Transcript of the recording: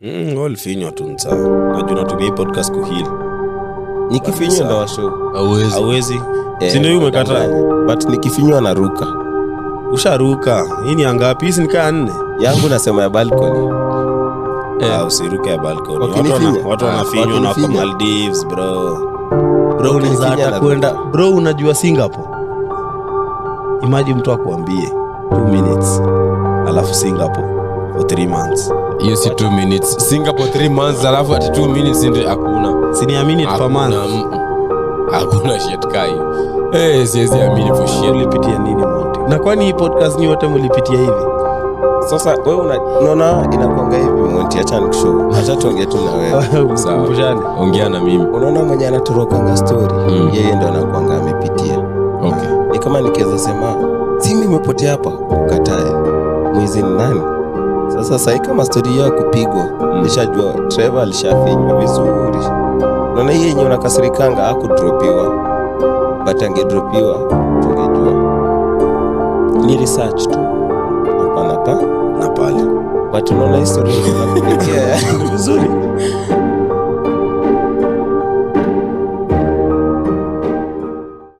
All finywa tu nsa. Najua natumia podcast kuheal. Nikifinywa ndo washo. Hawezi. Si ndio umekataa? But nikifinywa naruka. Usharuka. Hii ni ngapi? Hizi nikaa 4. Yangu nasema ya balcony. Usiruke ya balcony. Wakinifinya. Watu wanafinywa na kwa Maldives, bro. Bro Wakinifinya unaweza hata kwenda. Bro unajua Singapore? Imagine mtu akwambie 2 minutes. Alafu Singapore for 3 months. Hiyo si 2 minutes. Singapore 3 months alafu ati 2 minutes ndio hakuna. Si ni a minute per month. Hakuna shit kai. Siwezi amini for shit. Ulipitia nini Monty? Na kwani hii podcast ni wote mlipitia hivi? Sasa wewe unaona inakuanga hivi Monty, acha nikushow. Acha tuongee tu na wewe. Sawa. Ongea na mimi. Unaona mwenye anatorokanga story, yeye ndo anakuanga amepitia. Okay. Ni kama nikiweza sema simu imepotea hapa, ukatae. Mwizi ni nani? Sasa kama story yao kupigwa, nishajua Trevor alishafinywa vizuri. Unaona yeye yenyewe unakasirikanga hakudropiwa. But angedropiwa tungejua. Ni research tu. Hapa na pale. Na pale. But unaona historia inakuletea vizuri.